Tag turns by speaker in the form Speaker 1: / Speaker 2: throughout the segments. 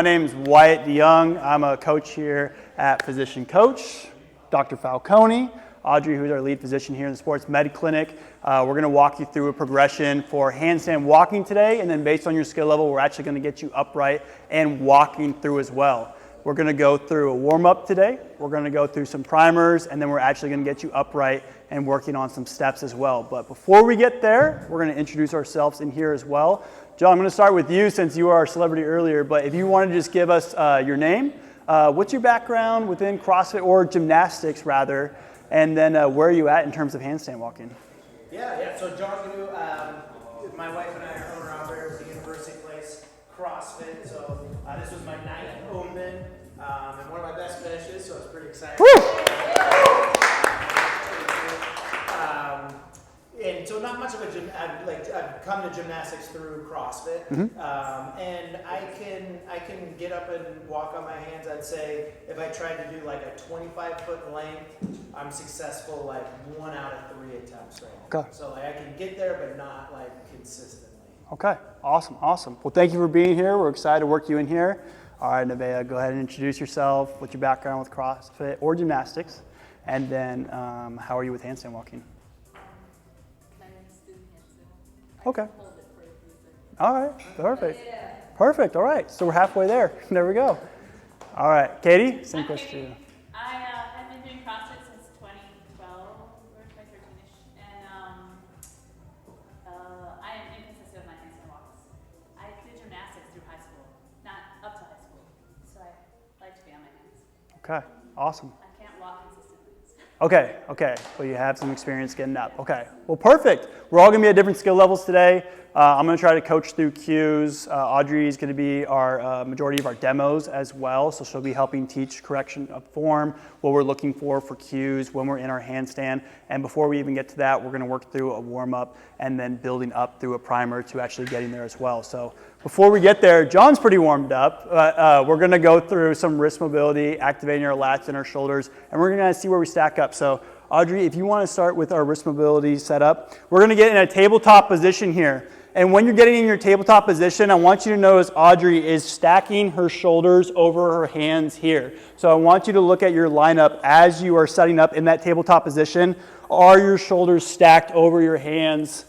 Speaker 1: My name is Wyatt deJong. I'm a coach here at Physician Coach. Dr. Falconi, Audrey, who's our lead physician here in the Sports Med Clinic. We're going to walk you through a progression for handstand walking today, and then based on your skill level, we're actually going to get you upright and walking through as well. We're going to go through a warm-up today. We're going to go through some primers, and then we're actually going to get you upright and working on some steps as well. But before we get there, we're going to introduce ourselves in here as well. John, I'm going to start with you since you were our celebrity earlier, but if you want to just give us your name, what's your background within CrossFit or gymnastics rather, and then where are you at in terms of handstand walking?
Speaker 2: Yeah. So John, my wife and I are owner-operators of the University Place CrossFit. So this was my 9th Omen, and one of my best finishes. So I was pretty excited. And so not much of a gym. I've come to gymnastics through CrossFit, and I can get up and walk on my hands. I'd say if I tried to do like a 25-foot length, I'm successful like 1 out of 3 attempts right now.
Speaker 1: Okay.
Speaker 2: So like I can get there, but not like consistently.
Speaker 1: Okay, awesome. Well, thank you for being here. We're excited to work you in here. All right, Nevaeh, go ahead and introduce yourself. What's your background with CrossFit or gymnastics? And then how are you with handstand walking? Okay. All right, perfect. All right, so we're halfway there. There we go. All right, Katie, same question to you.
Speaker 3: I have been doing CrossFit since 2012 or 2013-ish, and I am inconsistent with my handstand walks. I did gymnastics through high school, not up to high school, so I like to be on my hands.
Speaker 1: Okay, awesome.
Speaker 3: I can't walk consistently.
Speaker 1: Okay, well you have some experience getting up. Okay, well perfect. We're all gonna be at different skill levels today. I'm gonna try to coach through cues. Audrey is gonna be our majority of our demos as well, so she'll be helping teach correction of form, what we're looking for cues when we're in our handstand. And before we even get to that, we're gonna work through a warm-up and then building up through a primer to actually getting there as well. So before we get there, John's pretty warmed up. We're gonna go through some wrist mobility, activating our lats and our shoulders, and we're gonna see where we stack up. So Audrey, if you wanna start with our wrist mobility setup, we're gonna get in a tabletop position here. And when you're getting in your tabletop position, I want you to notice Audrey is stacking her shoulders over her hands here. So I want you to look at your lineup as you are setting up in that tabletop position. Are your shoulders stacked over your hands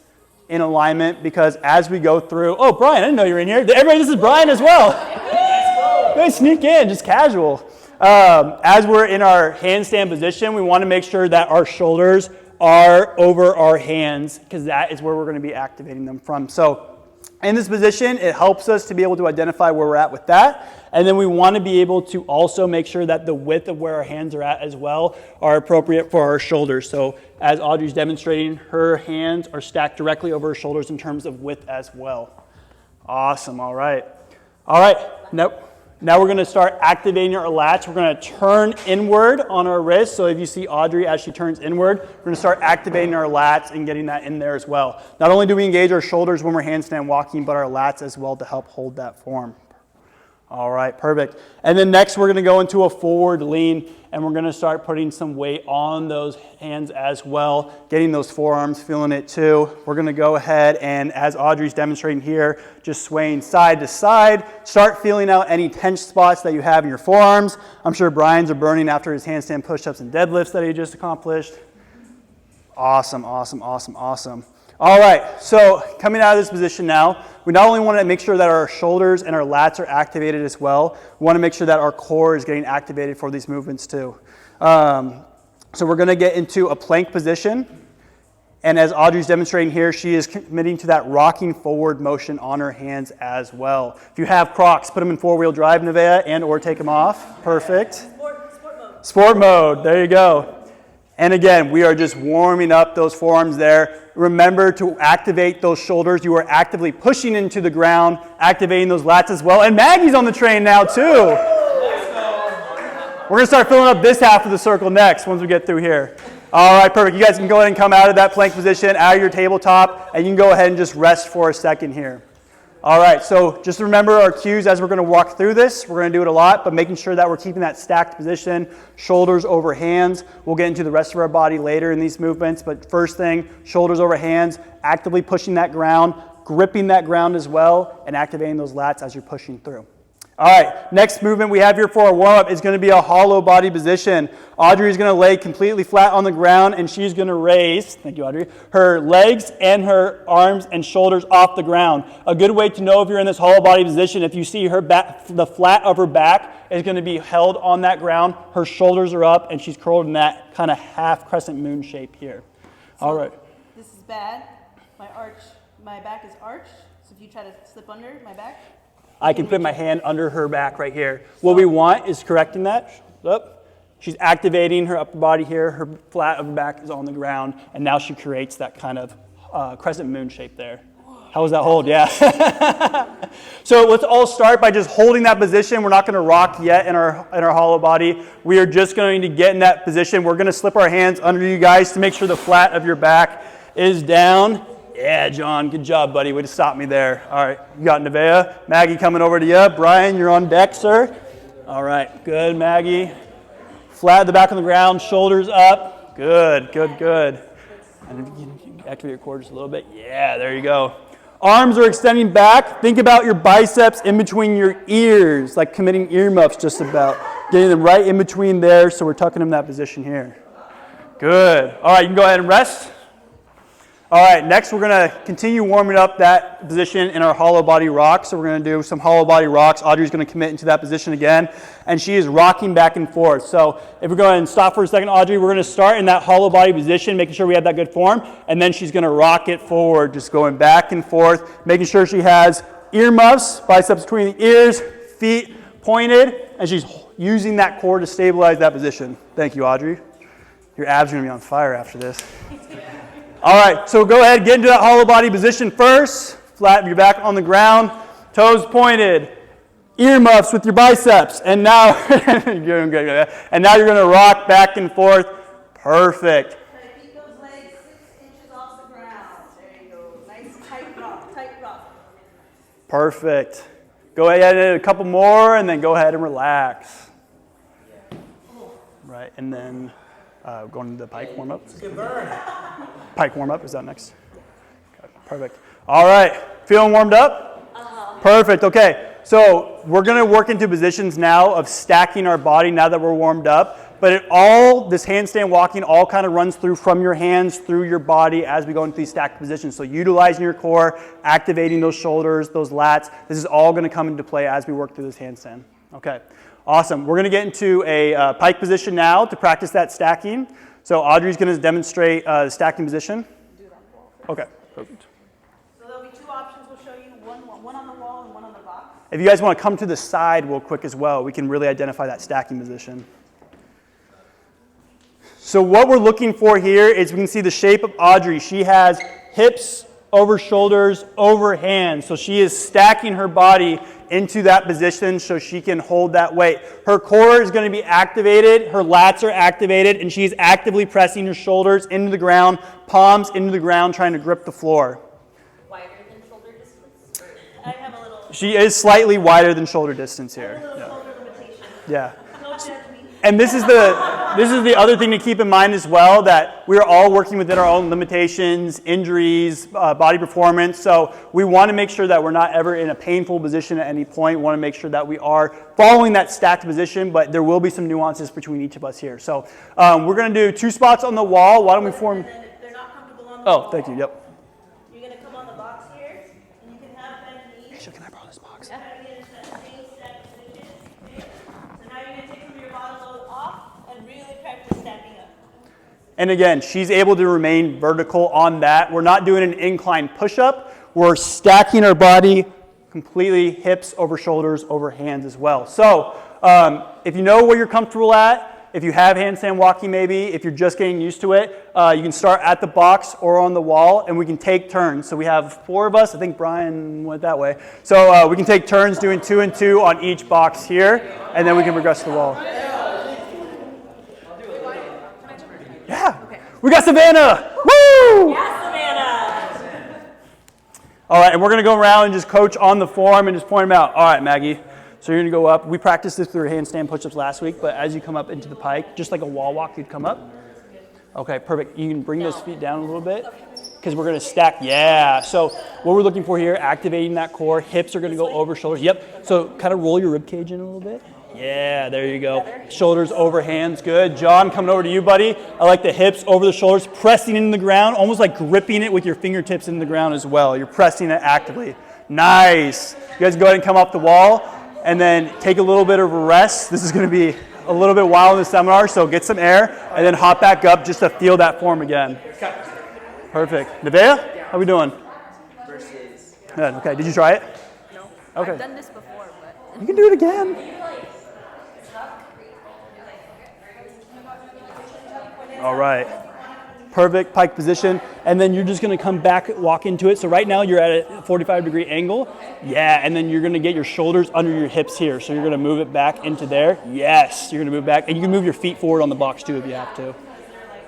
Speaker 1: in alignment? Because as we go through, oh, Brian, I didn't know you were in here. Everybody, this is Brian as well. Go sneak in, just casual. As we're in our handstand position, we want to make sure that our shoulders are over our hands because that is where we're going to be activating them from. So in this position, it helps us to be able to identify where we're at with that. And then we want to be able to also make sure that the width of where our hands are at as well are appropriate for our shoulders. So as Audrey's demonstrating, her hands are stacked directly over her shoulders in terms of width as well. Awesome, all right. Now we're going to start activating our lats. We're going to turn inward on our wrist. So if you see Audrey as she turns inward, we're going to start activating our lats and getting that in there as well. Not only do we engage our shoulders when we're handstand walking, but our lats as well to help hold that form. All right, perfect. And then next we're going to go into a forward lean, and we're going to start putting some weight on those hands as well, getting those forearms, feeling it too. We're going to go ahead and, as Audrey's demonstrating here, just swaying side to side. Start feeling out any tense spots that you have in your forearms. I'm sure Brian's are burning after his handstand push-ups and deadlifts that he just accomplished. Awesome. All right, so coming out of this position now, we not only want to make sure that our shoulders and our lats are activated as well, we want to make sure that our core is getting activated for these movements too. So we're going to get into a plank position. And as Audrey's demonstrating here, she is committing to that rocking forward motion on her hands as well. If you have Crocs, put them in 4-wheel drive, Nevaeh, and or take them off. Perfect. Sport mode, there you go. And again, we are just warming up those forearms there. Remember to activate those shoulders. You are actively pushing into the ground, activating those lats as well. And Maggie's on the train now too. We're going to start filling up this half of the circle next once we get through here. All right, perfect. You guys can go ahead and come out of that plank position, out of your tabletop, and you can go ahead and just rest for a second here. All right, so just remember our cues as we're going to walk through this. We're going to do it a lot, but making sure that we're keeping that stacked position, shoulders over hands. We'll get into the rest of our body later in these movements, but first thing, shoulders over hands, actively pushing that ground, gripping that ground as well, and activating those lats as you're pushing through. All right, next movement we have here for our warm-up is going to be a hollow body position. Audrey is going to lay completely flat on the ground, and she's going to raise, thank you, Audrey, her legs and her arms and shoulders off the ground. A good way to know if you're in this hollow body position, if you see her back, the flat of her back is going to be held on that ground, her shoulders are up, and she's curled in that kind of half crescent moon shape here.
Speaker 4: So
Speaker 1: all right.
Speaker 4: This is bad. My back is arched, so if you try to slip under my back,
Speaker 1: I can put my hand under her back right here. What we want is correcting that. Up. She's activating her upper body here. Her flat of her back is on the ground, and now she creates that kind of crescent moon shape there. How was that hold? Yeah. So let's all start by just holding that position. We're not going to rock yet in our hollow body. We are just going to get in that position. We're going to slip our hands under you guys to make sure the flat of your back is down. Yeah, John, good job, buddy. Way to stop me there. All right, you got Nevaeh. Maggie coming over to you. Brian, you're on deck, sir. All right, good, Maggie. Flat the back on the ground, shoulders up. Good, good, good. And if you can activate your core just a little bit. Yeah, there you go. Arms are extending back. Think about your biceps in between your ears, like committing earmuffs just about. Getting them right in between there, so we're tucking them in that position here. Good. All right, you can go ahead and rest. All right, next we're going to continue warming up that position in our hollow body rock. So we're going to do some hollow body rocks. Audrey's going to commit into that position again, and she is rocking back and forth. So if we go ahead and stop for a second, Audrey, we're going to start in that hollow body position, making sure we have that good form, and then she's going to rock it forward, just going back and forth, making sure she has earmuffs, biceps between the ears, feet pointed, and she's using that core to stabilize that position. Thank you, Audrey. Your abs are going to be on fire after this. All right, so go ahead, get into that hollow body position first. Flatten your back on the ground, toes pointed, earmuffs with your biceps, and now, you're going to rock back and forth. Perfect.
Speaker 4: keep those legs 6 inches off the ground. There you go. Nice tight rock, tight rock.
Speaker 1: Perfect. Go ahead and a couple more, and then go ahead and relax. Right, and then going to the pike warm-up.
Speaker 2: Good burn.
Speaker 1: Pike warm-up, is that next? Okay, perfect. All right, feeling warmed up? Perfect, okay. So we're gonna work into positions now of stacking our body now that we're warmed up. But this handstand walking all kind of runs through from your hands, through your body as we go into these stacked positions. So utilizing your core, activating those shoulders, those lats, this is all gonna come into play as we work through this handstand. Okay, awesome. We're gonna get into a pike position now to practice that stacking. So Audrey's going to demonstrate the stacking position.
Speaker 4: Do it on the wall.
Speaker 1: Okay, perfect.
Speaker 4: So there'll be 2 options we'll show you, one on the wall and one on the box.
Speaker 1: If you guys want to come to the side real quick as well, we can really identify that stacking position. So what we're looking for here is we can see the shape of Audrey. She has hips over shoulders, over hands. So she is stacking her body into that position so she can hold that weight. Her core is going to be activated, her lats are activated, and she's actively pressing her shoulders into the ground, palms into the ground, trying to grip the floor.
Speaker 3: Wider than shoulder distance?
Speaker 4: I have a little.
Speaker 1: She is slightly wider than shoulder distance here.
Speaker 4: Shoulder limitation.
Speaker 1: Yeah.
Speaker 4: Don't judge me.
Speaker 1: And this is the other thing to keep in mind as well, that we're all working within our own limitations, injuries, body performance. So we want to make sure that we're not ever in a painful position at any point. We want to make sure that we are following that stacked position, but there will be some nuances between each of us here. So we're going to do 2 spots on the wall. Why don't we form?
Speaker 4: And then if they're not comfortable on the wall,
Speaker 1: Oh, thank you. Yep.
Speaker 4: you're going to come on the box here, and you can have bent knees.
Speaker 1: Can I borrow this box?
Speaker 4: Try to get into that same stacked position. Okay? So now you're going to take some of your bottom load off and really practice stacking up.
Speaker 1: And again, she's able to remain vertical on that. We're not doing an incline push-up. We're stacking our body completely, hips over shoulders, over hands as well. So if you know where you're comfortable at, if you have handstand walking maybe, if you're just getting used to it, you can start at the box or on the wall, and we can take turns. So we have 4 of us. I think Brian went that way. So we can take turns doing 2 and 2 on each box here, and then we can progress to the wall. Yeah. Okay. We got Savannah. Woo!
Speaker 3: Yes, Savannah!
Speaker 1: All right, and we're going to go around and just coach on the form and just point them out. All right, Maggie. So you're going to go up. We practiced this through handstand push-ups last week, but as you come up into the pike, just like a wall walk, you'd come up. Okay, perfect. You can bring those feet down a little bit. because we're going to stack. Yeah. So what we're looking for here, activating that core. Hips are going to go over shoulders. Yep. So kind of roll your rib cage in a little bit. Yeah, there you go. Shoulders over hands. Good. John, coming over to you, buddy. I like the hips over the shoulders, pressing into the ground, almost like gripping it with your fingertips in the ground as well. You're pressing it actively. Nice. You guys go ahead and come off the wall and then take a little bit of a rest. This is going to be a little bit wild in the seminar, so get some air and then hop back up just to feel that form again. Perfect. Nevaeh, how we doing? Good. Okay, did you try it?
Speaker 5: No.
Speaker 1: Okay.
Speaker 5: I've done this before, but
Speaker 1: You can do it again. All right. Perfect, pike position. And then you're just going to come back, walk into it. So right now you're at a 45-degree angle. Yeah, and then you're going to get your shoulders under your hips here. So you're going to move it back into there. Yes, you're going to move back. And you can move your feet forward on the box too if you have to.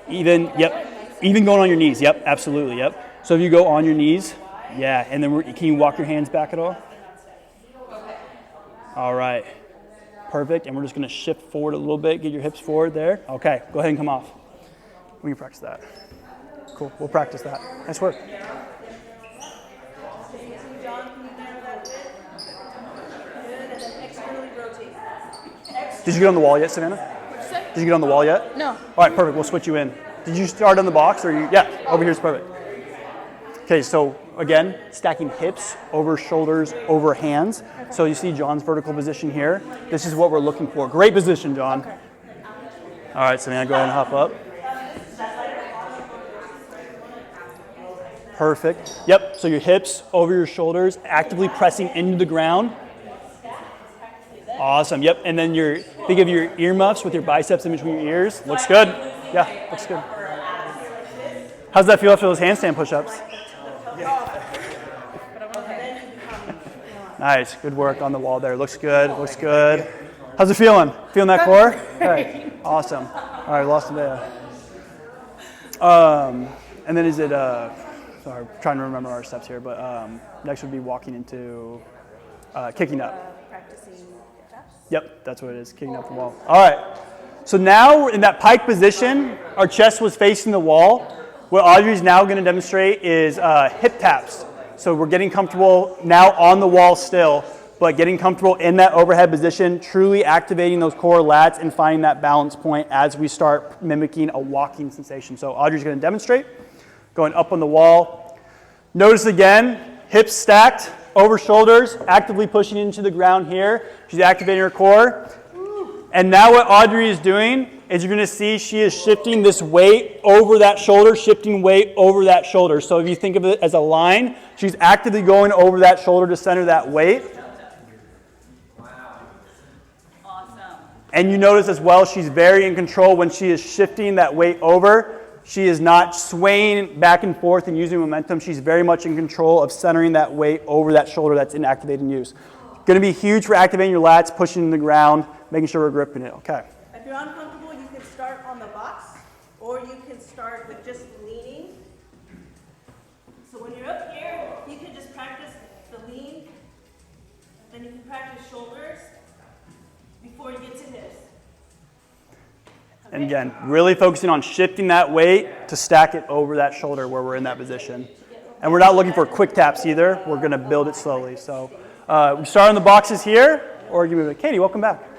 Speaker 1: Even going on your knees. Yep, absolutely, yep. So if you go on your knees, yeah. And then can you walk your hands back at all? All right. Perfect. And we're just going to shift forward a little bit. Get your hips forward there. Okay, go ahead and come off. We can practice that. Cool, we'll practice that. Nice work. Did you get on the wall yet, Savannah? Did you get on the wall yet?
Speaker 5: no.
Speaker 1: All right, perfect, we'll switch you in. Did you start on the box or yeah, over here's perfect. Okay, so again, stacking hips over shoulders, over hands. So you see John's vertical position here. This is what we're looking for. Great position, John. All right, Savannah, go ahead and hop up. Perfect. Yep, so your hips over your shoulders, actively pressing into the ground. Awesome, yep, and then think of your earmuffs with your biceps in between your ears. Looks good. Yeah, looks good. How's that feel after those handstand push-ups? Nice, good work on the wall there. Looks good, looks good. How's it feeling? Feeling that core? Okay, awesome. All right, lost it there. And then is it, sorry, trying to remember our steps here, but next would be walking into kicking up.
Speaker 4: Practicing taps.
Speaker 1: Yep, that's what it is, kicking up the wall. All right, so now we're in that pike position. Our chest was facing the wall. What Audrey's now going to demonstrate is hip taps. So we're getting comfortable now on the wall still, but getting comfortable in that overhead position, truly activating those core lats and finding that balance point as we start mimicking a walking sensation. So Audrey's going to demonstrate, going up on the wall. Notice again, hips stacked, over shoulders, actively pushing into the ground here. She's activating her core. And now what Audrey is doing is you're going to see she is shifting this weight over that shoulder, shifting weight over that shoulder. So if you think of it as a line, she's actively going over that shoulder to center that weight.
Speaker 3: Awesome.
Speaker 1: And you notice as well, she's very in control when she is shifting that weight over. She is not swaying back and forth and using momentum. She's very much in control of centering that weight over that shoulder that's in activated use. Going to be huge for activating your lats, pushing the ground, making sure we're gripping it. Okay.
Speaker 4: If you're uncomfortable, you can start on the box, or you can start with just leaning. So when you're up here, you can just practice the lean, then you can practice shoulders before you get to hips.
Speaker 1: And again, really focusing on shifting that weight to stack it over that shoulder where we're in that position. And we're not looking for quick taps either. We're going to build it slowly. So we start on the boxes here, or you move it. Katie, welcome back.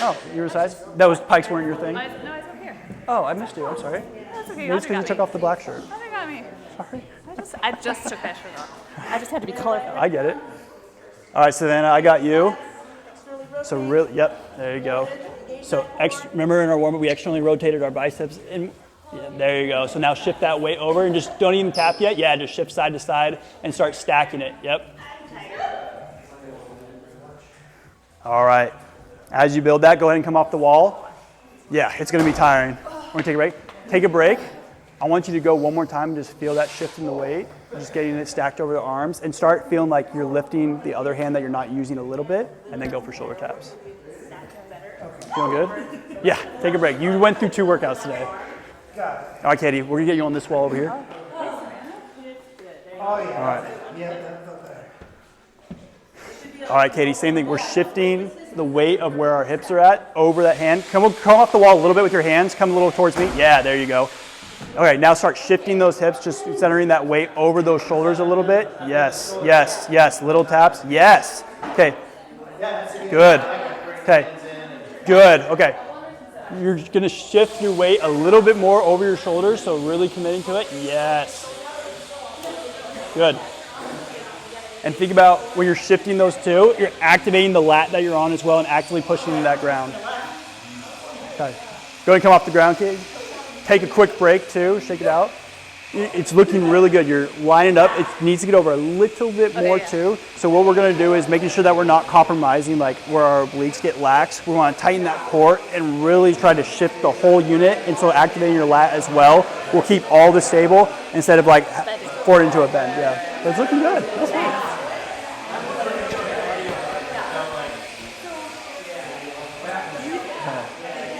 Speaker 1: Oh, you were size? That was pikes weren't your thing?
Speaker 3: No, it's over here.
Speaker 1: Oh, I missed you. I'm sorry.
Speaker 3: That's okay.
Speaker 1: Maybe it's because you took off the black shirt.
Speaker 3: Audrey got me.
Speaker 1: Sorry.
Speaker 3: I just took that shirt off. I just had to be colorful.
Speaker 1: I get it. All right, Savannah, I got you. So really, yep, there you go. So remember in our warm-up, we externally rotated our biceps. And yeah, there you go. So now shift that weight over and just don't even tap yet. Yeah, just shift side to side and start stacking it. Yep. All right. As you build that, go ahead and come off the wall. Yeah, it's going to be tiring. We're going to take a break. Take a break. I want you to go one more time and just feel that shift in the weight. Just getting it stacked over the arms and start feeling like you're lifting the other hand that you're not using a little bit and then go for shoulder taps. Feeling good? Yeah, take a break. You went through 2 workouts today. All right, Katie, we're going to get you on this wall over here. All right. All right, Katie, same thing. We're shifting the weight of where our hips are at over that hand. Come off the wall a little bit with your hands. Come a little towards me. Yeah, there you go. Okay, now start shifting those hips, just centering that weight over those shoulders a little bit. Yes, yes, yes. Little taps. Yes. Okay. Good. Okay. Good. Okay. You're going to shift your weight a little bit more over your shoulders, so really committing to it. Yes. Good. And think about when you're shifting those two, you're activating the lat that you're on as well and actively pushing to that ground. Okay. Go ahead and come off the ground, kid. Take a quick break too, shake it out. It's looking really good. You're lining up. It needs to get over a little bit more too. So what we're gonna do is making sure that we're not compromising like where our obliques get lax. We wanna tighten that core and really try to shift the whole unit. And so activating your lat as well will keep all this stable instead of like forward into a bend. Yeah, but it's looking good. That's good.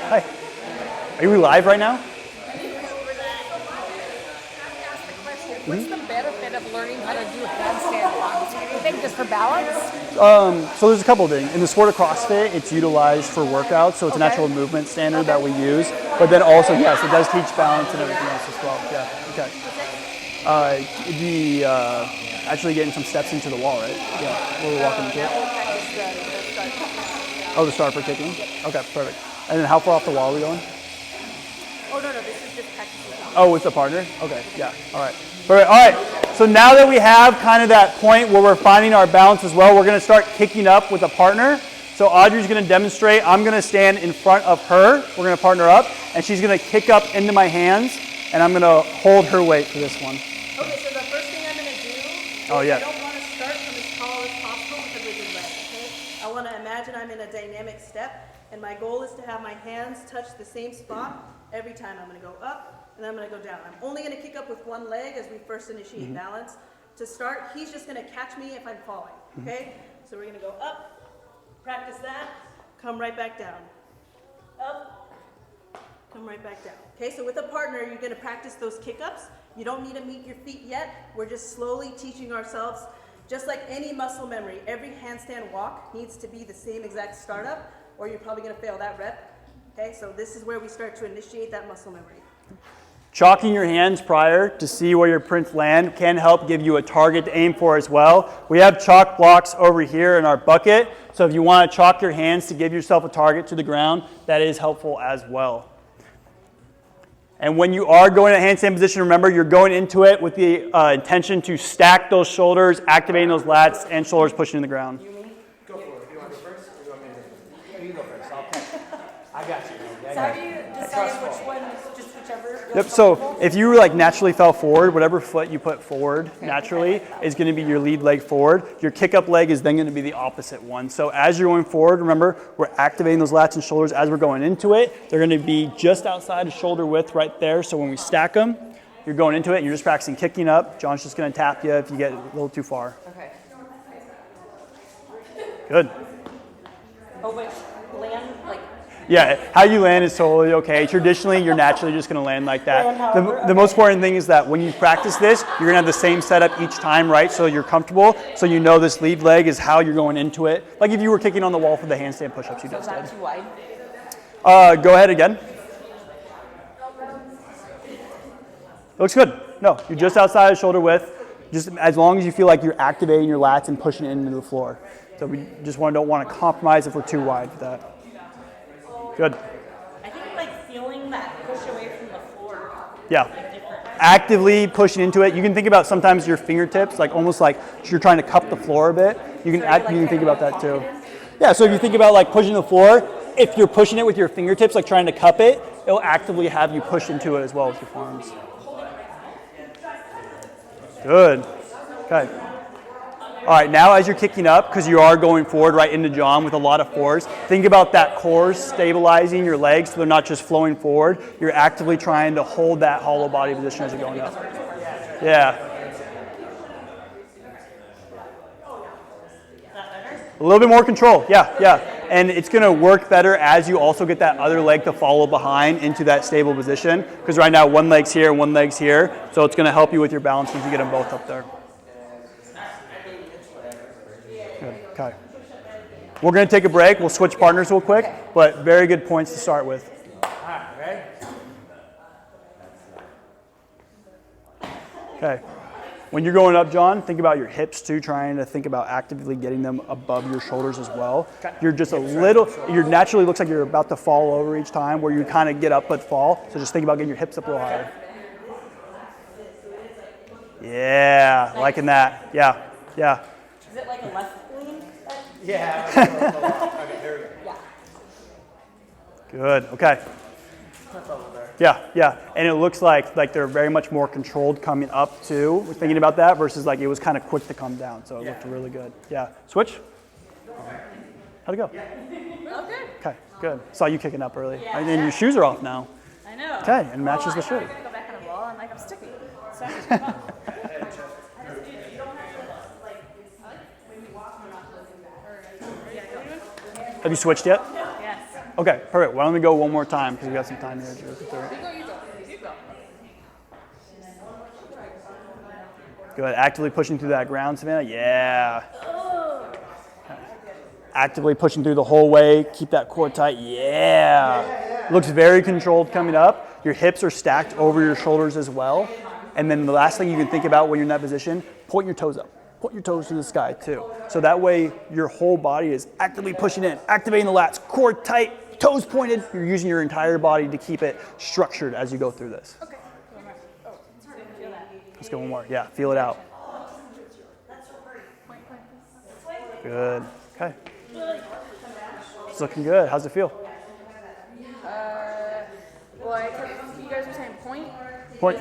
Speaker 1: Hi. Are you live right now?
Speaker 5: What's the benefit of learning how to do handstand walks? Do you think just for balance?
Speaker 1: So there's a couple of things. In the sport of CrossFit, it's utilized for workouts, so it's a natural movement standard that we use. But then also, yes, it does teach balance and everything else as well. Yeah, okay. Actually getting some steps into the wall, right? Yeah, we're walking into it. Oh, the start for kicking? Okay, perfect. And then how far off the wall are we going?
Speaker 4: Oh, no, this is just practicing.
Speaker 1: Oh, with the partner? Okay, yeah, all right. All right, so now that we have kind of that point where we're finding our balance as well, we're gonna start kicking up with a partner. So Audrey's gonna demonstrate, I'm gonna stand in front of her, we're gonna partner up, and she's gonna kick up into my hands, and I'm gonna hold her weight for this one.
Speaker 4: Okay, so the first thing I'm gonna do is
Speaker 1: Oh, yeah.
Speaker 4: I don't wanna start from as tall as possible with a rigid leg, okay? I wanna imagine I'm in a dynamic step, and my goal is to have my hands touch the same spot every time. I'm gonna go up, and then I'm gonna go down. I'm only gonna kick up with one leg as we first initiate balance. To start, he's just gonna catch me if I'm falling, okay? So we're gonna go up, practice that, come right back down. Up, come right back down. Okay, so with a partner, you're gonna practice those kick-ups. You don't need to meet your feet yet. We're just slowly teaching ourselves, just like any muscle memory, every handstand walk needs to be the same exact startup, or you're probably gonna fail that rep. Okay, so this is where we start to initiate that muscle memory.
Speaker 1: Chalking your hands prior to see where your prints land can help give you a target to aim for as well. We have chalk blocks over here in our bucket, so if you want to chalk your hands to give yourself a target to the ground, that is helpful as well. And when you are going to handstand position, remember you're going into it with the intention to stack those shoulders, activating those lats and shoulders pushing the ground.
Speaker 2: Go for it. You want to go first? Or you want me to? You go first. I got you.
Speaker 5: So how do you decide which one, just whichever?
Speaker 1: Yep, so if you like naturally fell forward, whatever foot you put forward naturally is going to be your lead leg forward. Your kick up leg is then going to be the opposite one. So as you're going forward, remember, we're activating those lats and shoulders as we're going into it. They're going to be just outside of shoulder width right there. So when we stack them, you're going into it and you're just practicing kicking up. John's just going to tap you if you get a little too far.
Speaker 5: Okay.
Speaker 1: Good.
Speaker 5: Oh, wait, land, like,
Speaker 1: Yeah, how you land is totally okay. Traditionally, you're naturally just going to land like that. The most important thing is that when you practice this, you're going to have the same setup each time, right? So you're comfortable, so you know this lead leg is how you're going into it. Like if you were kicking on the wall for the handstand push-ups you
Speaker 5: so is
Speaker 1: just
Speaker 5: that
Speaker 1: did.
Speaker 5: too wide?
Speaker 1: Go ahead again. Looks good. No, you're just outside of shoulder width, just as long as you feel like you're activating your lats and pushing it into the floor. So we just don't want to compromise if we're too wide for that. Good.
Speaker 4: I think like feeling that push away from the floor.
Speaker 1: Yeah. Actively pushing into it. You can think about sometimes your fingertips, like almost like you're trying to cup the floor a bit. You can think about that too. Yeah, so if you think about like pushing the floor, if you're pushing it with your fingertips, like trying to cup it, it'll actively have you push into it as well with your forearms. Good. Okay. All right, now as you're kicking up, because you are going forward right into deJong with a lot of force, think about that core stabilizing your legs so they're not just flowing forward. You're actively trying to hold that hollow body position as you're going up. Yeah. A little bit more control. Yeah. And it's going to work better as you also get that other leg to follow behind into that stable position. Because right now one leg's here and one leg's here. So it's going to help you with your balance once you get them both up there. Good. Okay. We're going to take a break. We'll switch partners real quick, but very good points to start with.
Speaker 2: All right, ready?
Speaker 1: Okay. When you're going up, John, think about your hips too, trying to think about actively getting them above your shoulders as well. You're just you naturally looks like you're about to fall over each time where you kind of get up but fall. So just think about getting your hips up a little higher. Yeah, liking that. Yeah, yeah.
Speaker 4: Is it like a left lean?
Speaker 2: Yeah. Okay, there we go.
Speaker 1: Good, okay. Yeah, yeah, and it looks like they're very much more controlled coming up too. We're thinking about that versus like it was kind of quick to come down, so it looked really good. Yeah, switch. How'd it go?
Speaker 3: Oh, good.
Speaker 1: Okay, good. Saw you kicking up early. And then your shoes are off now.
Speaker 3: I know.
Speaker 1: Okay, and matches the
Speaker 3: I
Speaker 1: shirt.
Speaker 3: was gonna go back on the wall and like I'm sticky. So I just come up.
Speaker 1: Have you switched yet?
Speaker 3: Yes.
Speaker 1: Okay, perfect. Why don't we go one more time because we got some time here to go through it.
Speaker 3: You go.
Speaker 1: Good. Actively pushing through that ground, Savannah. Yeah. Okay. Actively pushing through the whole way. Keep that core tight. Yeah. Looks very controlled coming up. Your hips are stacked over your shoulders as well. And then the last thing you can think about when you're in that position, point your toes up. Point your toes to the sky too. So that way your whole body is actively pushing in, activating the lats, core tight, toes pointed. You're using your entire body to keep it structured as you go through this.
Speaker 3: Okay.
Speaker 1: Let's go one more. Yeah, feel it out. Good. Okay. It's looking good. How's it feel?
Speaker 5: You guys were saying point?
Speaker 1: Point.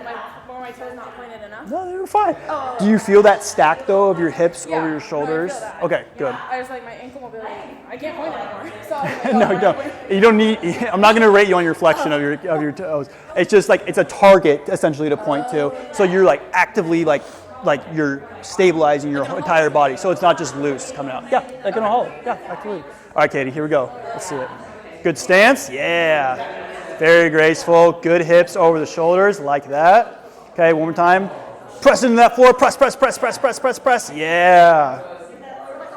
Speaker 5: Were my toes not pointed enough?
Speaker 1: No, you're fine. Do you feel that stack though of your hips over your shoulders?
Speaker 5: No, I feel that.
Speaker 1: Okay, good.
Speaker 5: I was like, my ankle mobility, I can't point anymore. So I was like,
Speaker 1: No, no, you don't need. I'm not going to rate you on your flexion of your toes. It's just like it's a target essentially to point to. So you're like actively like you're stabilizing your entire body. So it's not just loose coming out. Yeah, like in a hollow. Yeah, absolutely. All right, Katie, here we go. Let's see it. Good stance. Yeah. Very graceful. Good hips over the shoulders like that. Okay, one more time. Press into that floor. Press, press, press, press, press, press, press. Yeah.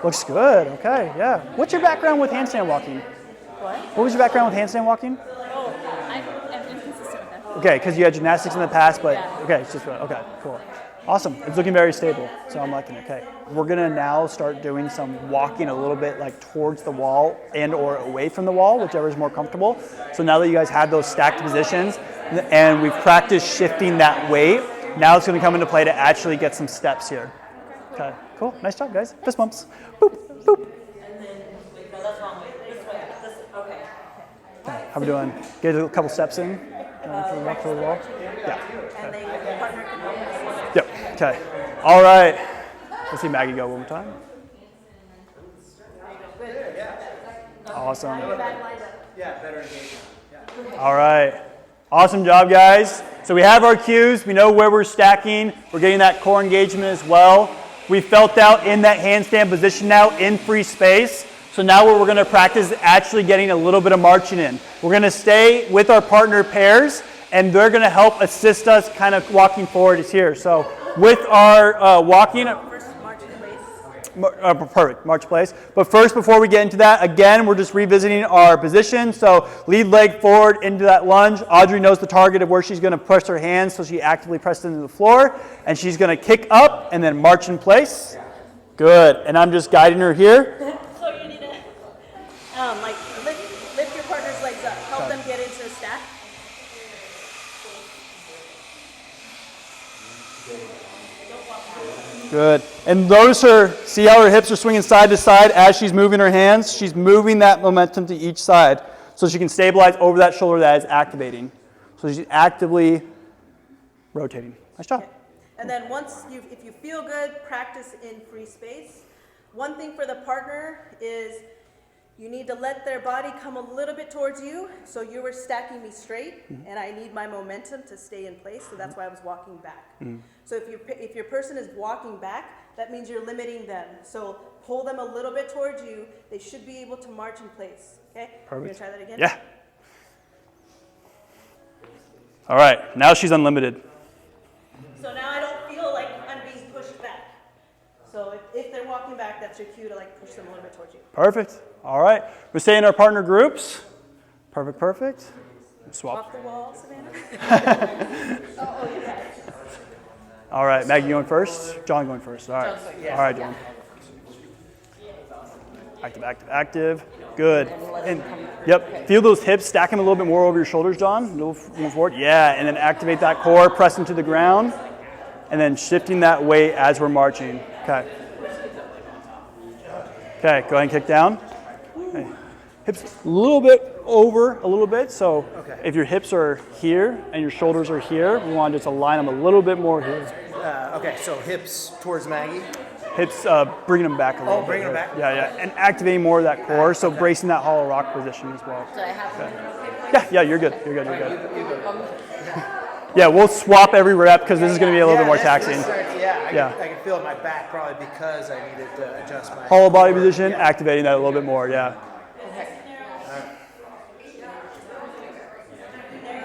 Speaker 1: Looks good. Okay, yeah. What's your background with handstand walking? What was your background with handstand walking?
Speaker 3: Oh, I am inconsistent with that.
Speaker 1: Okay, because you had gymnastics in the past, but okay, it's just okay, cool. Awesome. It's looking very stable, so I'm liking it. Okay, we're gonna now start doing some walking a little bit like towards the wall and or away from the wall, whichever is more comfortable. So now that you guys had those stacked positions and we've practiced shifting that weight, now it's gonna come into play to actually get some steps here. Okay, cool. Nice job, guys. Fist bumps. Boop, boop. Okay, how we doing? Get a couple steps in. Walk to the wall. Yeah.
Speaker 4: And then your partner can help us.
Speaker 1: Yep. Okay. All right. Let's see Maggie go one more time. Awesome.
Speaker 2: Yeah, better engagement. Yeah.
Speaker 1: All right. Awesome job, guys. So we have our cues. We know where we're stacking. We're getting that core engagement as well. We felt out in that handstand position now in free space. So now what we're going to practice is actually getting a little bit of marching in. We're going to stay with our partner pairs, and they're going to help assist us kind of walking forward is here. So with our walking, perfect, march place. But first, before we get into that, again, we're just revisiting our position. So lead leg forward into that lunge. Audrey knows the target of where she's going to press her hands, so she actively pressed into the floor. And she's going to kick up and then march in place. Good. And I'm just guiding her here.
Speaker 4: So you need to like lift your partner's legs up. Help them get into a stack.
Speaker 1: Good. And notice her, see how her hips are swinging side to side as she's moving her hands? She's moving that momentum to each side so she can stabilize over that shoulder that is activating. So she's actively rotating. Nice job.
Speaker 4: Okay. And then if you feel good, practice in free space. One thing for the partner is you need to let their body come a little bit towards you. So you were stacking me straight, and I need my momentum to stay in place. So that's why I was walking back. So if your person is walking back, that means you're limiting them. So pull them a little bit towards you. They should be able to march in place. Okay?
Speaker 1: Perfect.
Speaker 4: You're gonna try that again?
Speaker 1: Yeah. All right. Now she's unlimited.
Speaker 4: So now I don't feel like I'm being pushed back. So if they're walking back, that's your cue to like push them a little bit towards you.
Speaker 1: Perfect. All right. We're staying in our partner groups. Perfect, perfect. Swap.
Speaker 4: Off the wall, Savannah.
Speaker 1: All right, Maggie going first? John going first. All right.
Speaker 2: Yeah.
Speaker 1: All right, John. Active, active, active. Good. And yep, feel those hips, stack them a little bit more over your shoulders, John. A little move forward. Yeah, and then activate that core, press into the ground, and then shifting that weight as we're marching. Okay. Okay, go ahead and kick down. Okay. Hips a little bit over a little bit, so if your hips are here and your shoulders are here, we want to just align them a little bit more here.
Speaker 2: Okay, so hips towards Maggie.
Speaker 1: Hips, bringing them back a little bit.
Speaker 2: Bringing them back?
Speaker 1: Yeah, yeah, and activating more of that core, so bracing that hollow rock position as well.
Speaker 5: So I have
Speaker 1: Yeah, you're good, you're good, you're good. Yeah, we'll swap every rep because this is going to be a little bit more taxing.
Speaker 2: I can feel it in my back probably because I needed to adjust my
Speaker 1: Hollow body position, activating that a little bit more, yeah.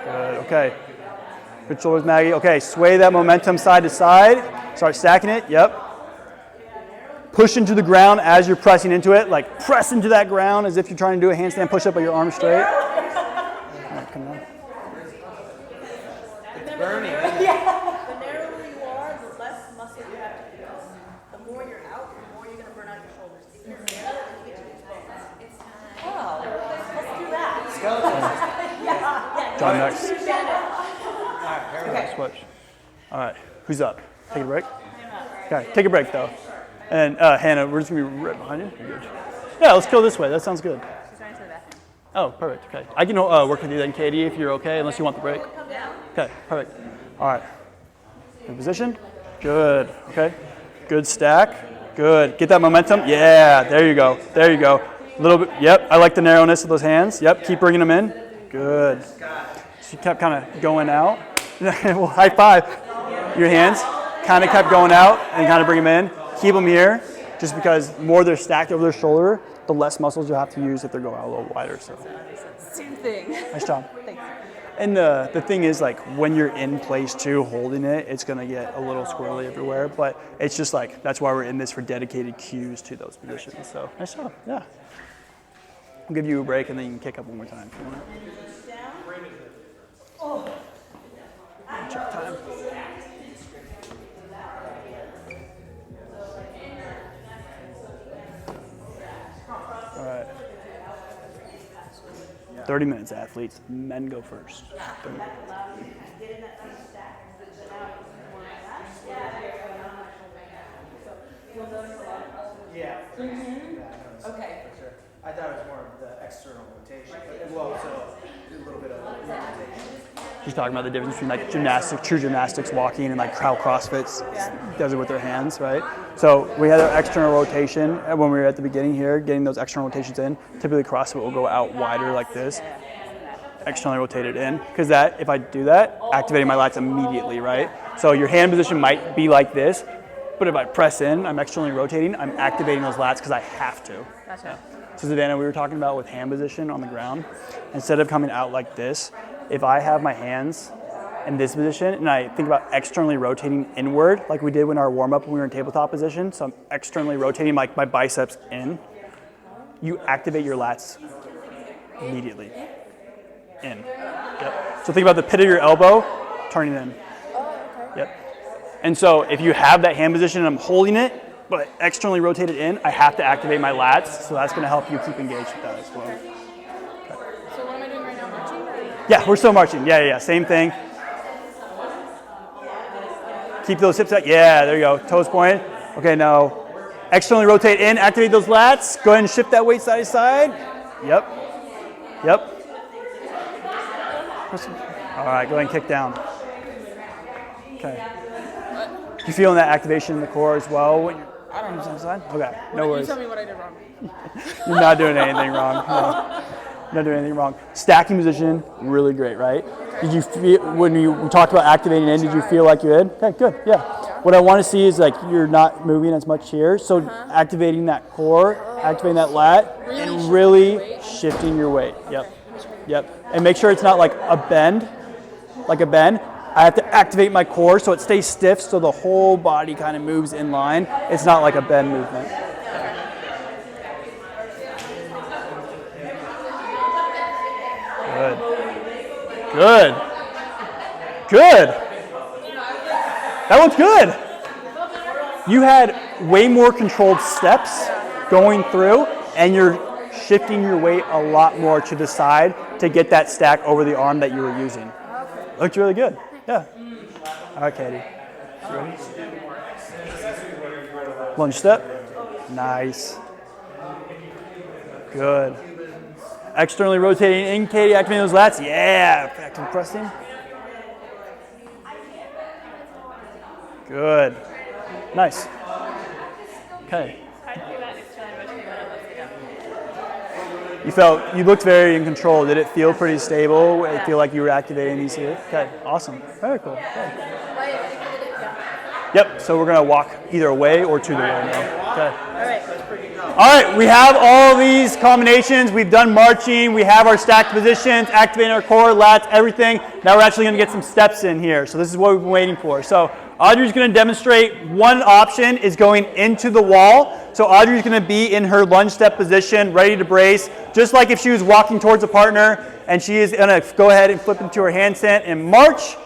Speaker 1: Good, okay. Good shoulders, Maggie. Okay, sway that momentum side to side. Start stacking it, yep. Push into the ground as you're pressing into it, like press into that ground as if you're trying to do a handstand push-up but your arms straight. Right, come on.
Speaker 2: It's burning.
Speaker 4: The narrower you are, the less muscle you have to use. The more you're out, the more you're going to burn out your shoulders. If you're narrow, you get to use bones. It's time. Oh, let's do that.
Speaker 1: John next.
Speaker 2: Okay.
Speaker 1: Switch. All right, who's up? Take a break? Okay, take a break though. And Hannah, we're just gonna be right behind you. You're good. Yeah, let's go this way. That sounds good.
Speaker 3: She's running to the bathroom.
Speaker 1: Oh, perfect. Okay. I can work with you then, Katie, if you're okay, unless you want the break. Okay, perfect. All right. Good position. Good. Okay. Good stack. Good. Get that momentum. Yeah, there you go. There you go. A little bit. Yep, I like the narrowness of those hands. Yep, keep bringing them in. Good. She kept kind of going out. Well, high five. Your hands kind of kept going out and kind of bring them in. Keep them here, just because the more they're stacked over their shoulder, the less muscles you'll have to use if they're going out a little wider. So.
Speaker 5: same thing.
Speaker 1: Nice job.
Speaker 5: Thanks.
Speaker 1: And the thing is, like, when you're in place too, holding it, it's gonna get a little squirrely everywhere. But it's just like that's why we're in this for dedicated cues to those positions. So nice job. Yeah. I'll give you a break and then you can kick up one more time if you want. Check time. All right. 30 minutes, athletes. Men go first.
Speaker 2: Yeah.
Speaker 5: Okay.
Speaker 2: For sure. I thought it was more of the external rotation. Well, so a little bit of rotation.
Speaker 1: She's talking about the difference between like gymnastics, true gymnastics, walking, and like how CrossFit does it with their hands, right? So we had our external rotation when we were at the beginning here, getting those external rotations in. Typically CrossFit will go out wider like this, externally rotated in, because that, if I do that, activating my lats immediately, right? So your hand position might be like this, but if I press in, I'm externally rotating, I'm activating those lats because I have to.
Speaker 3: Gotcha.
Speaker 1: So Savannah, we were talking about with hand position on the ground, instead of coming out like this, if I have my hands in this position and I think about externally rotating inward, like we did when our warm up when we were in tabletop position, so I'm externally rotating my biceps in, you activate your lats immediately. In. Yep. So think about the pit of your elbow turning in. Yep. And so if you have that hand position and I'm holding it, but externally rotated in, I have to activate my lats, so that's going to help you keep engaged with that as well.
Speaker 5: So what am I doing right now? Marching?
Speaker 1: Yeah, we're still marching. Yeah, same thing. Keep those hips out. Yeah, there you go. Toes pointed. Okay, now externally rotate in, activate those lats. Go ahead and shift that weight side to side. Yep. All right, go ahead and kick down. Okay. You feeling that activation in the core as well when you're on the side? Okay, no worries.
Speaker 5: You tell me what I did wrong.
Speaker 1: You're not doing anything wrong. No. Not doing anything wrong. Stacking position, really great, right? Did you feel, when we talked about activating in, did you feel like you did? Okay, good, yeah. What I want to see is like you're not moving as much here, so activating that core, activating that lat, and really shifting your weight. Yep. And make sure it's not like a bend, I have to activate my core so it stays stiff so the whole body kind of moves in line. It's not like a bend movement. Good. That one's good. You had way more controlled steps going through, and you're shifting your weight a lot more to the side to get that stack over the arm that you were using. Looked really good. Yeah. All right, Katie. You ready? Lunge step. Nice. Good. Externally rotating in, Katie, activating those lats. Yeah. Active pressing. Good. Nice. Okay. You looked very in control. Did it feel pretty stable? Did it feel like you were activating these here? Okay, awesome. Very cool. Okay. Yep, so we're gonna walk either away or to the wall now. Okay. All right, we have all these combinations. We've done marching. We have our stacked positions, activating our core, lats, everything. Now we're actually gonna get some steps in here. So this is what we've been waiting for. So Audrey's going to demonstrate one option is going into the wall. So Audrey's going to be in her lunge step position, ready to brace, just like if she was walking towards a partner, and she is going to go ahead and flip into her handstand and march.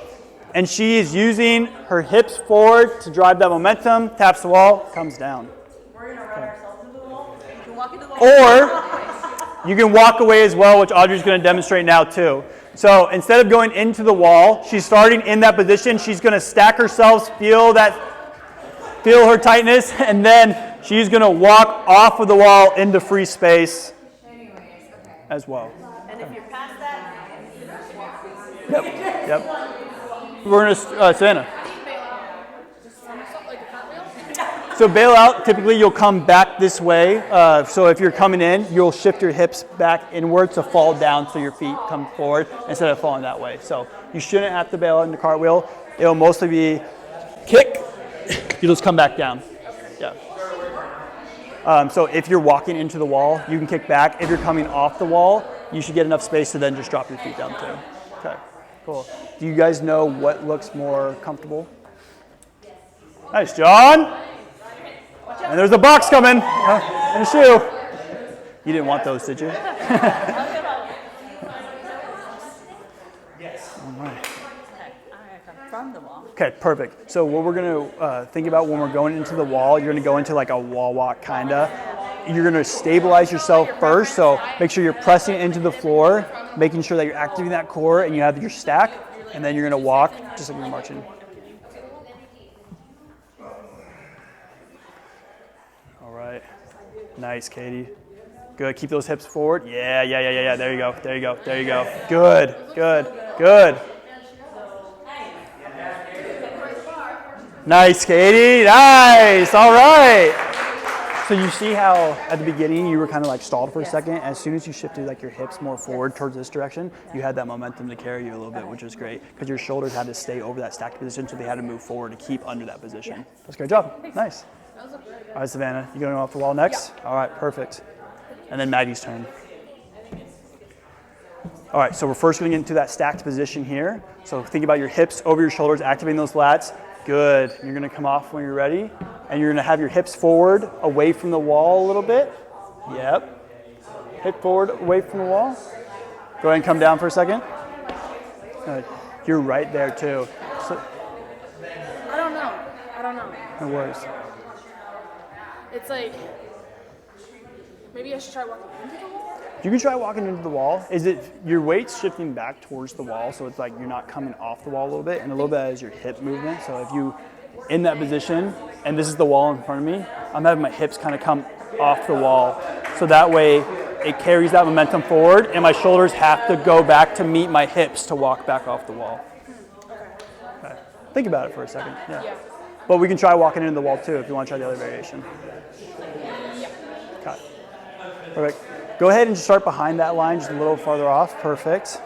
Speaker 1: And she is using her hips forward to drive that momentum, taps the wall, comes down.
Speaker 4: We're going to run ourselves into the wall. You can walk into the wall.
Speaker 1: Or you can walk away as well, which Audrey's going to demonstrate now too. So instead of going into the wall, she's starting in that position. She's going to stack herself, feel her tightness, and then she's going to walk off of the wall into free space as well.
Speaker 4: And if you're past that,
Speaker 1: Yep. We're going to Savannah. So bail out, typically you'll come back this way. So if you're coming in, you'll shift your hips back inward to fall down so your feet come forward instead of falling that way. So you shouldn't have to bail out in the cartwheel. It'll mostly be kick, you just come back down. Yeah. So if you're walking into the wall, you can kick back. If you're coming off the wall, you should get enough space to then just drop your feet down too. Okay, cool. Do you guys know what looks more comfortable? Nice, John. And there's a box coming and a shoe. You didn't want those, did you?
Speaker 2: Yes.
Speaker 1: All right.
Speaker 3: From the wall.
Speaker 1: Okay, perfect. So what we're going to think about when we're going into the wall, you're going to go into like a wall walk kind of. You're going to stabilize yourself first. So make sure you're pressing into the floor, making sure that you're activating that core and you have your stack. And then you're going to walk just like you're marching. All right. Nice, Katie. Good. Keep those hips forward. Yeah. There you go. Good. Nice, Katie. Nice. All right. So you see how at the beginning you were kind of like stalled for a second. As soon as you shifted like your hips more forward towards this direction, you had that momentum to carry you a little bit, which is great because your shoulders had to stay over that stacked position, so they had to move forward to keep under that position. That's a great job. Nice. All right, Savannah, you going off the wall next? All right, perfect. And then Maddie's turn. All right, so we're first going to get into that stacked position here. So think about your hips over your shoulders, activating those lats. Good. You're going to come off when you're ready. And you're going to have your hips forward, away from the wall a little bit. Yep. Hip forward, away from the wall. Go ahead and come down for a second. Good. You're right there too. So,
Speaker 5: I don't know.
Speaker 1: no worries.
Speaker 5: It's like, maybe I should try walking into the wall?
Speaker 1: You can try walking into the wall. Is it your weight's shifting back towards the wall, so it's like you're not coming off the wall a little bit, and a little bit is your hip movement. So if you in that position, and this is the wall in front of me, I'm having my hips kind of come off the wall. So that way it carries that momentum forward, and my shoulders have to go back to meet my hips to walk back off the wall. Okay. Think about it for a second. Yeah. But we can try walking into the wall too if you want to try the other variation. Okay. Perfect. Go ahead and just start behind that line, just a little farther off. Perfect.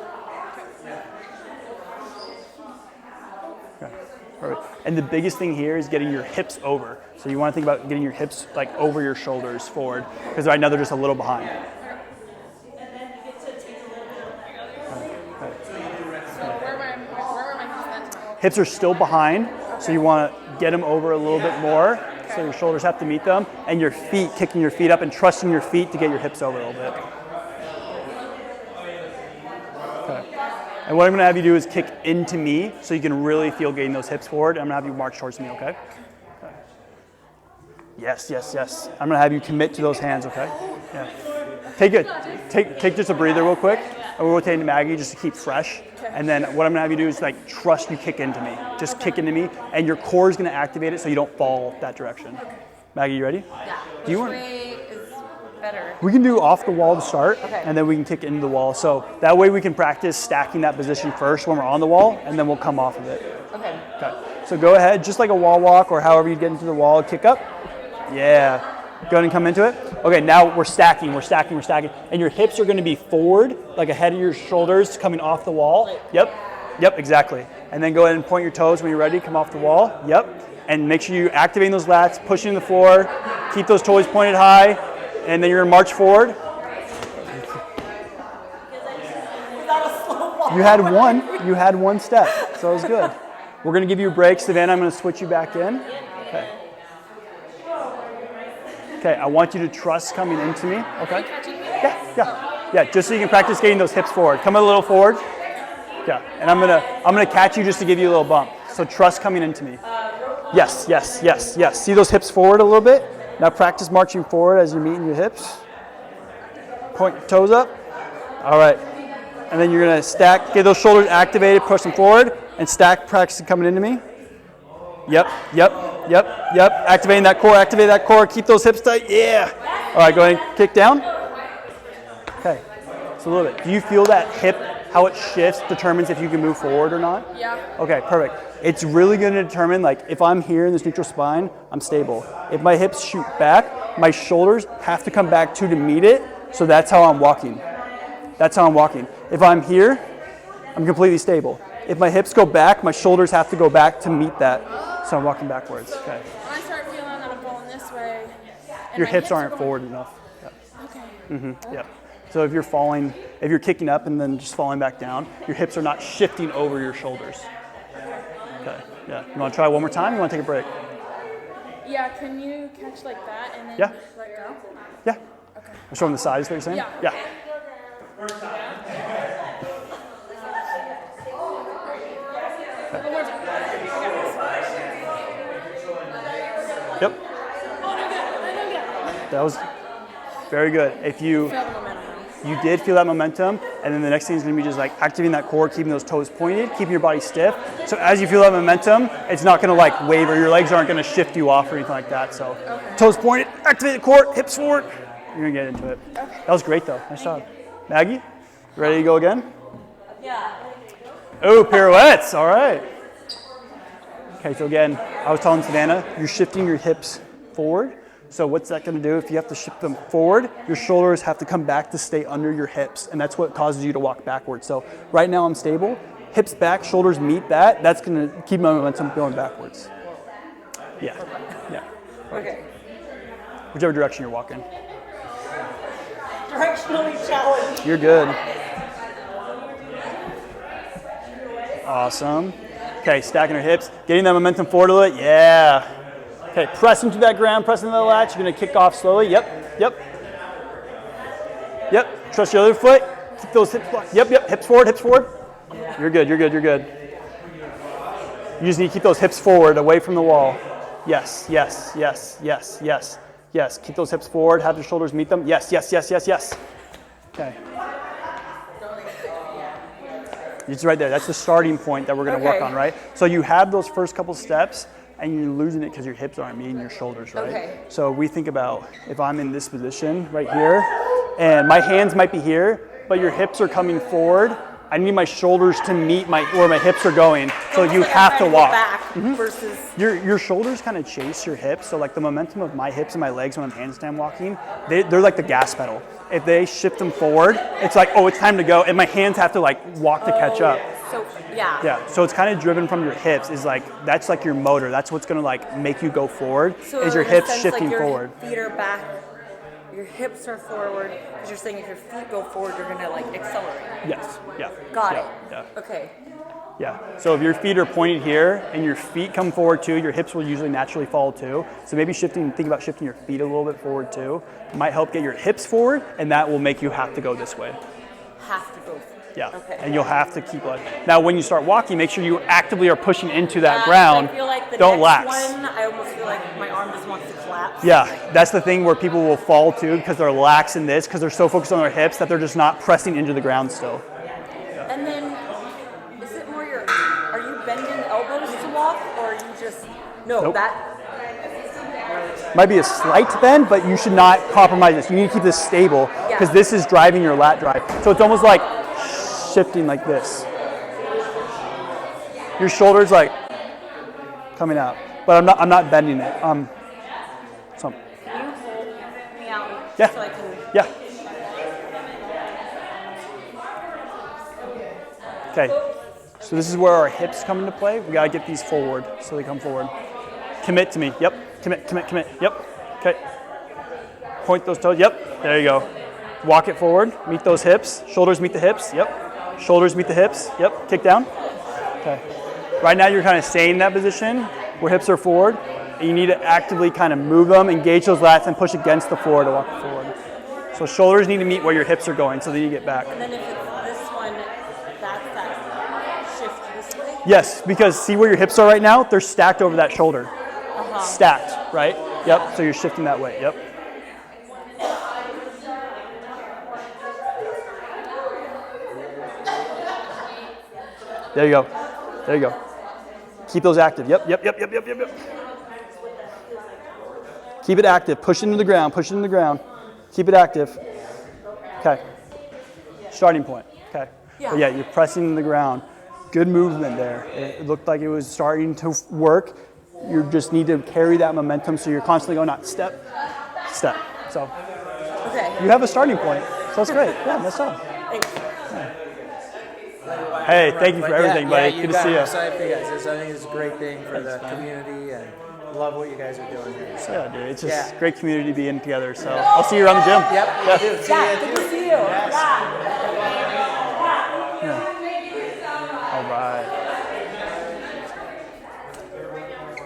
Speaker 1: Okay. Perfect. And the biggest thing here is getting your hips over. So you want to think about getting your hips like over your shoulders forward, because right now they're just a little behind. Hips are still behind, so you want to get them over a little bit more, so your shoulders have to meet them, and your feet, kicking your feet up and trusting your feet to get your hips over a little bit. Okay. And what I'm gonna have you do is kick into me so you can really feel getting those hips forward. I'm gonna have you march towards me, okay? Yes, yes, yes. I'm gonna have you commit to those hands, okay? Yeah. Take just a breather real quick. And we'll rotate to Maggie just to keep fresh. And then what I'm gonna have you do is like trust you kick into me. Just kick into me, and your core is gonna activate it so you don't fall that direction. Maggie, you ready?
Speaker 5: Yeah.
Speaker 1: Do you
Speaker 5: Which
Speaker 1: want?
Speaker 5: way is better?
Speaker 1: We can do off the wall to start,
Speaker 5: Okay.
Speaker 1: and then we can kick into the wall. So that way we can practice stacking that position first when we're on the wall, and then we'll come off of it.
Speaker 5: Okay.
Speaker 1: Okay. So go ahead, just like a wall walk or however you get into the wall, kick up. Yeah. Go ahead and come into it. Okay, now we're stacking, and your hips are going to be forward, like ahead of your shoulders, coming off the wall. Yep. Yep, exactly. And then go ahead and point your toes when you're ready. Come off the wall. Yep. And make sure you activate those lats, pushing the floor. Keep those toes pointed high, and then you're going to march forward. You had one step, so it was good. We're going to give you a break. Savannah, I'm going to switch you back in. Okay. Okay, I want you to trust coming into me. Okay. Yeah, just so you can practice getting those hips forward. Come a little forward. Yeah, and I'm gonna catch you just to give you a little bump. So trust coming into me. Yes, yes, yes, yes. See those hips forward a little bit? Now practice marching forward as you're meeting your hips. Point your toes up. All right. And then you're gonna stack, get those shoulders activated, push them forward, and stack, practice coming into me. Yep. Activating that core, keep those hips tight, yeah. All right, go ahead and kick down. Okay, so a little bit. Do you feel that hip, how it shifts, determines if you can move forward or not?
Speaker 5: Yeah.
Speaker 1: Okay, perfect. It's really gonna determine, like, if I'm here in this neutral spine, I'm stable. If my hips shoot back, my shoulders have to come back too to meet it, so that's how I'm walking. If I'm here, I'm completely stable. If my hips go back, my shoulders have to go back to meet that. So I'm walking backwards. Okay.
Speaker 5: When I start feeling that I'm going this way, and
Speaker 1: Your
Speaker 5: my
Speaker 1: hips
Speaker 5: are
Speaker 1: aren't
Speaker 5: going-
Speaker 1: forward enough. Yeah.
Speaker 5: Okay.
Speaker 1: Yeah. So if you're kicking up and then just falling back down, your hips are not shifting over your shoulders. Okay. Yeah. You want to try one more time? You want to take a break?
Speaker 5: Yeah. Can you catch like that and then
Speaker 1: Yeah.
Speaker 5: let go?
Speaker 1: Yeah. Okay. I'm showing the side is what you're saying?
Speaker 5: Yeah. One more time.
Speaker 1: Yep. That was very good. If you
Speaker 5: Feel the momentum.
Speaker 1: you did feel that momentum, and then the next thing is going to be just like activating that core, keeping those toes pointed, keeping your body stiff. So as you feel that momentum, it's not going to like waver. Your legs aren't going to shift you off or anything like that. So toes pointed, activate the core, hips forward. You're going to get into it. That was great though. Nice job. Maggie, ready to go again?
Speaker 4: Yeah.
Speaker 1: Oh, pirouettes. All right. Okay, so again, I was telling Savannah, you're shifting your hips forward. So what's that going to do? If you have to shift them forward, your shoulders have to come back to stay under your hips, and that's what causes you to walk backwards. So right now I'm stable. Hips back, shoulders meet that. That's going to keep my momentum going backwards. Yeah.
Speaker 4: Okay.
Speaker 1: Whichever direction you're walking.
Speaker 4: Directionally challenged.
Speaker 1: You're good. Awesome. Okay, stacking our hips, getting that momentum forward a little bit. Yeah. Okay, pressing to that ground, pressing to the latch. You're gonna kick off slowly. Yep. Trust your other foot. Keep those hips blocked. Yep. Hips forward. You're good. You just need to keep those hips forward, away from the wall. Yes. Keep those hips forward. Have your shoulders meet them. Yes. Okay. It's right there. That's the starting point that we're going to work on, right? So you have those first couple steps, and you're losing it because your hips aren't meeting your shoulders, right?
Speaker 5: Okay.
Speaker 1: So we think about if I'm in this position right here, and my hands might be here, but your hips are coming forward. I need my shoulders to meet where my hips are going. So you have to walk.
Speaker 4: Versus
Speaker 1: Your shoulders kind of chase your hips. So like the momentum of my hips and my legs when I'm handstand walking, they're like the gas pedal. If they shift them forward, it's like, oh, it's time to go. And my hands have to like walk to catch up.
Speaker 4: so yeah.
Speaker 1: Yeah, so it's kind of driven from your hips. Is like that's like your motor. That's what's gonna like make you go forward.
Speaker 4: So
Speaker 1: is your
Speaker 4: in a
Speaker 1: hips
Speaker 4: sense,
Speaker 1: shifting
Speaker 4: like your
Speaker 1: forward?
Speaker 4: Feet are back. Your hips are forward. Because you're saying if your feet go forward, you're gonna like accelerate.
Speaker 1: Yes. Yeah.
Speaker 4: Got it.
Speaker 1: Yeah.
Speaker 4: Okay.
Speaker 1: Yeah. So if your feet are pointed here and your feet come forward too, your hips will usually naturally fall too. So maybe think about shifting your feet a little bit forward too. It might help get your hips forward, and that will make you have to go this way.
Speaker 4: have to go.
Speaker 1: Yeah,
Speaker 4: Okay.
Speaker 1: and you'll have to keep like. Now, when you start walking, make sure you actively are pushing into that
Speaker 4: Yeah,
Speaker 1: ground.
Speaker 4: I feel like the
Speaker 1: Don't
Speaker 4: next
Speaker 1: lax.
Speaker 4: one, I almost feel like my arm just wants to collapse.
Speaker 1: Yeah, that's the thing where people will fall too because they're lax in this because they're so focused on their hips that they're just not pressing into the ground still.
Speaker 4: And then, is it more are you bending elbows to walk, or are you just, no,
Speaker 1: Nope.
Speaker 4: that,
Speaker 1: Might be a slight bend, but you should not compromise this. You need to keep this stable because this is driving your lat drive. So it's almost like shifting like this. Your shoulder's like coming out, but I'm not bending it. So
Speaker 4: can you hold me out
Speaker 1: Yeah.
Speaker 4: so I can,
Speaker 1: yeah. Okay. So this is where our hips come into play. We gotta get these forward so they come forward. Commit to me. Yep. Commit. Yep. Okay. Point those toes. Yep. There you go. Walk it forward. Meet those hips. Shoulders meet the hips. Yep. Shoulders meet the hips. Yep. Kick down. Okay. Right now you're kind of staying in that position where hips are forward. And you need to actively kind of move them, engage those lats, and push against the floor to walk forward. So shoulders need to meet where your hips are going so that you get back.
Speaker 4: and then if it's this one, that's that shift this way?
Speaker 1: Yes, because see where your hips are right now? They're stacked over that shoulder. Stacked, right? Yep, so you're shifting that way, yep. There you go. There you go. Keep those active. Yep. Keep it active. Push it into the ground. Keep it active. Okay. Starting point. Okay. But yeah, you're pressing in the ground. Good movement there. It looked like it was starting to work. You just need to carry that momentum so you're constantly going out step. So
Speaker 4: Okay.
Speaker 1: you have a starting point. So that's great. Yeah, nice job.
Speaker 4: Thanks.
Speaker 1: Hey, thank you for everything, buddy. Good to see you.
Speaker 6: I'm excited for you guys. I think it's a great thing for the community, and love what you guys are doing here. So.
Speaker 1: Yeah, dude. It's just great community being together. So I'll see you around the gym.
Speaker 6: Yep.
Speaker 1: Yeah.
Speaker 6: See you.
Speaker 4: Good to see you. Yeah.
Speaker 1: All right.